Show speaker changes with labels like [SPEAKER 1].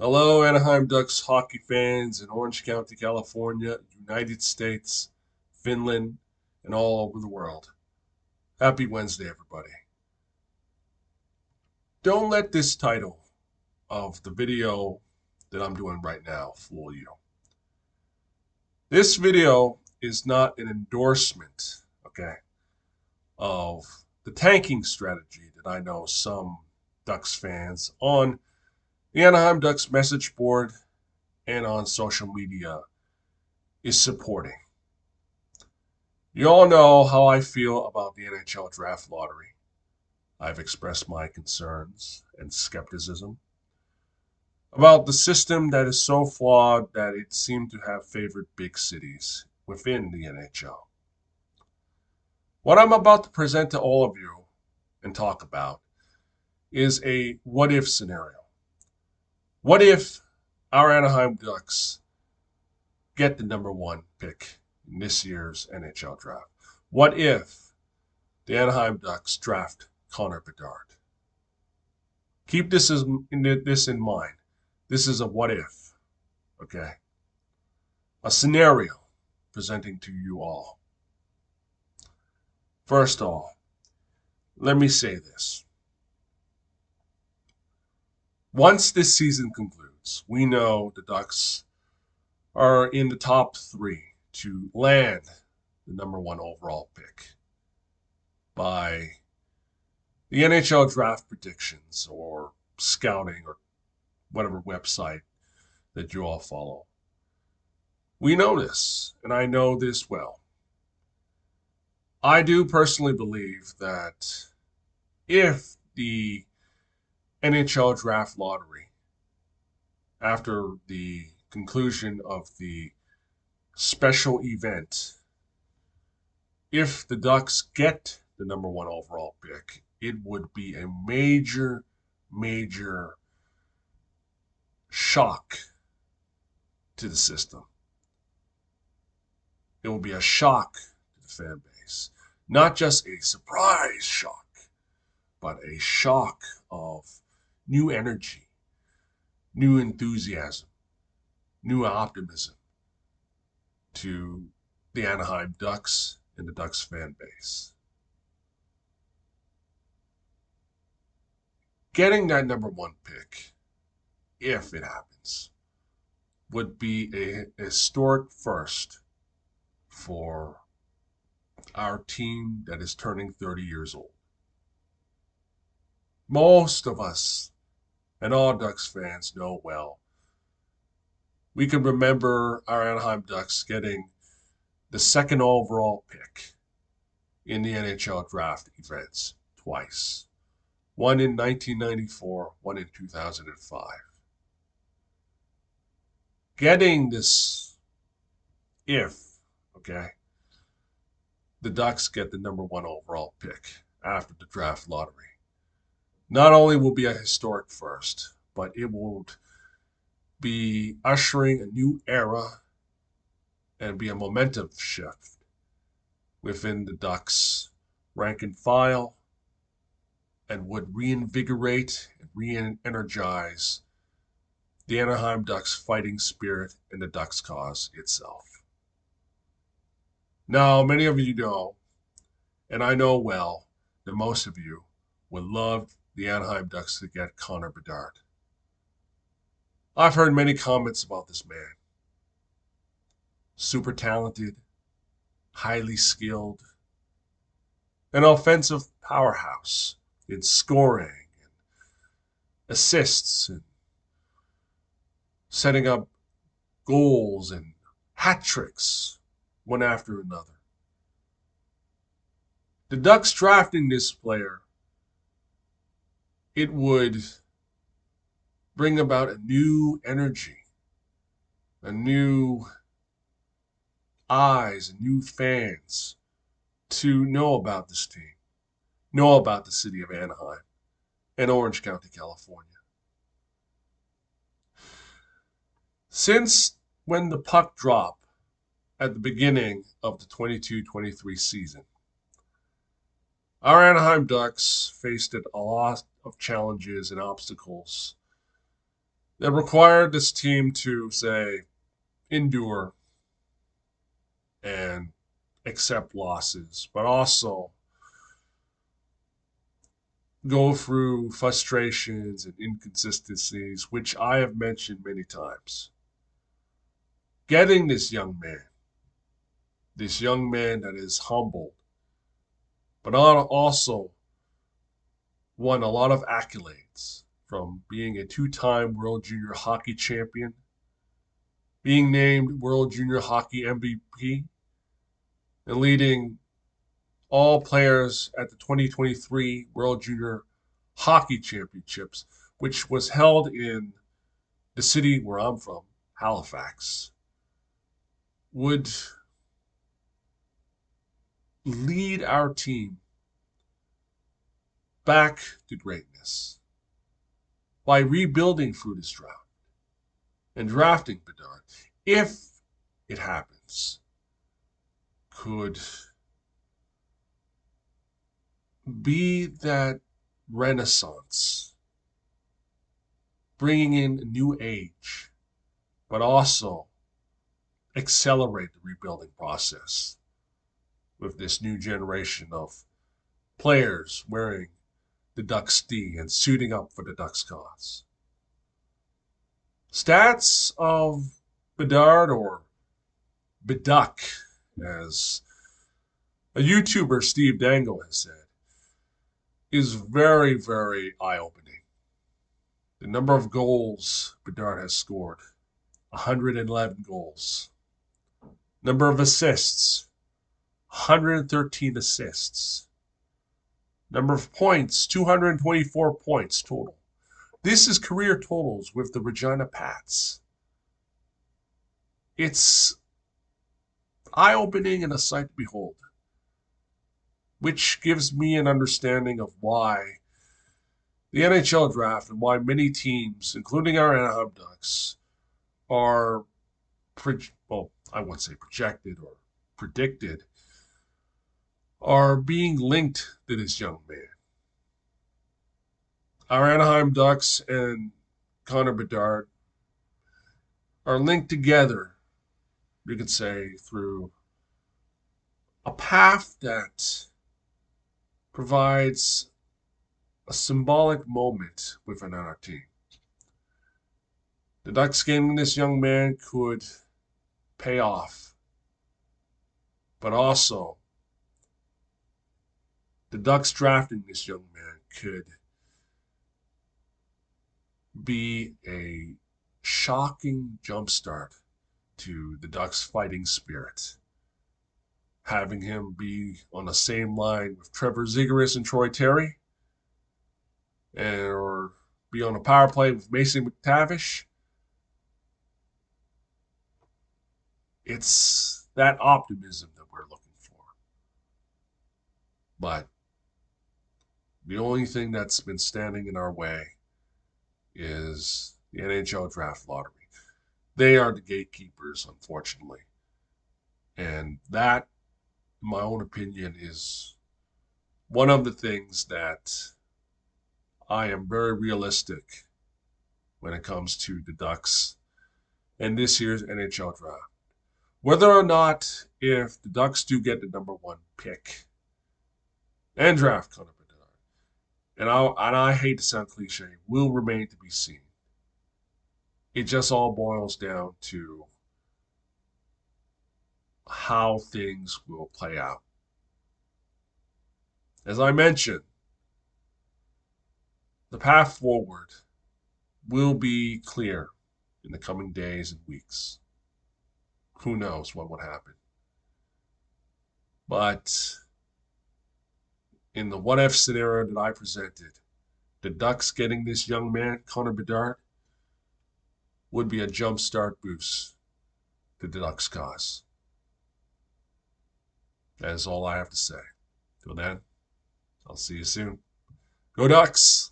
[SPEAKER 1] Hello, Anaheim Ducks hockey fans in Orange County, California, United States, Finland, and all over the world. Happy Wednesday, everybody. Don't let this title of the video that I'm doing right now fool you. This video is not an endorsement, okay, of the tanking strategy that I know some Ducks fans on the Anaheim Ducks message board and on social media is supporting. You all know how I feel about the NHL draft lottery. I've expressed my concerns and skepticism about the system that is so flawed that it seemed to have favored big cities within the NHL. What I'm about to present to all of you and talk about is a what if scenario. What if our Anaheim Ducks get the number one pick in this year's NHL draft? What if the Anaheim Ducks draft Connor Bedard? Keep this in mind. This is a what if, okay? A scenario presenting to you all. First of all, let me say this. Once this season concludes, we know the Ducks are in the top three to land the number one overall pick by the NHL draft predictions or scouting or whatever website that you all follow. We know this, and I know this well. I do personally believe that if the NHL draft lottery, after the conclusion of the special event, if the Ducks get the number one overall pick, it would be a major, major shock to the system. It will be a shock to the fan base. Not just a surprise shock, but a shock of new energy, new enthusiasm, new optimism to the Anaheim Ducks and the Ducks fan base. Getting that number one pick, if it happens, would be a historic first for our team that is turning 30 years old. Most of us and all Ducks fans know well. We can remember our Anaheim Ducks getting the second overall pick in the NHL draft events twice. One in 1994, one in 2005. Getting this, if, okay, the Ducks get the number one overall pick after the draft lottery, not only will be a historic first, but it will be ushering a new era and be a momentum shift within the Ducks rank and file, and would reinvigorate and re-energize the Anaheim Ducks fighting spirit and the Ducks cause itself. Now, many of you know, and I know well, that most of you would love the Anaheim Ducks to get Connor Bedard. I've heard many comments about this man. Super talented, highly skilled, an offensive powerhouse in scoring and assists and setting up goals and hat tricks one after another. The Ducks drafting this player, it would bring about a new energy, a new eyes, and new fans to know about this team, know about the city of Anaheim and Orange County, California. Since when the puck dropped at the beginning of the 22-23 season, our Anaheim Ducks faced a lot of challenges and obstacles that required this team to, say, endure and accept losses, but also go through frustrations and inconsistencies, which I have mentioned many times. Getting this young man that is humble, but also won a lot of accolades, from being a two-time World Junior Hockey Champion, being named World Junior Hockey MVP, and leading all players at the 2023 World Junior Hockey Championships, which was held in the city where I'm from, Halifax, would lead our team back to greatness by rebuilding through this drought and drafting Bedard, if it happens, could be that renaissance, bringing in a new age, but also accelerate the rebuilding process with this new generation of players wearing the Ducks D and suiting up for the Ducks cause. Stats of Bedard, or Beduck, as a YouTuber, Steve Dangle, has said, is very, very eye-opening. The number of goals Bedard has scored, 111 goals. Number of assists, 113 assists. Number of points, 224 points total. This is career totals with the Regina Pats. It's eye-opening and a sight to behold, which gives me an understanding of why the NHL draft and why many teams, including our Anaheim Ducks, are, well, I wouldn't say projected or predicted, are being linked to this young man. Our Anaheim Ducks and Connor Bedard are linked together, you could say, through a path that provides a symbolic moment within our team. The Ducks getting this young man could pay off, but also the Ducks drafting this young man could be a shocking jumpstart to the Ducks' fighting spirit. Having him be on the same line with Trevor Zegras and Troy Terry, or be on a power play with Mason McTavish. It's that optimism that we're looking for. But the only thing that's been standing in our way is the NHL draft lottery. They are the gatekeepers, unfortunately. And that, in my own opinion, is one of the things that I am very realistic when it comes to the Ducks and this year's NHL draft. Whether or not, if the Ducks do get the number one pick and draft Connor Bedard, and I hate to sound cliche, will remain to be seen. It just all boils down to how things will play out. As I mentioned, the path forward will be clear in the coming days and weeks. Who knows what would happen? But in the what-if scenario that I presented, the Ducks getting this young man, Connor Bedard, would be a jumpstart boost to the Ducks' cause. That is all I have to say. Till then, I'll see you soon. Go Ducks!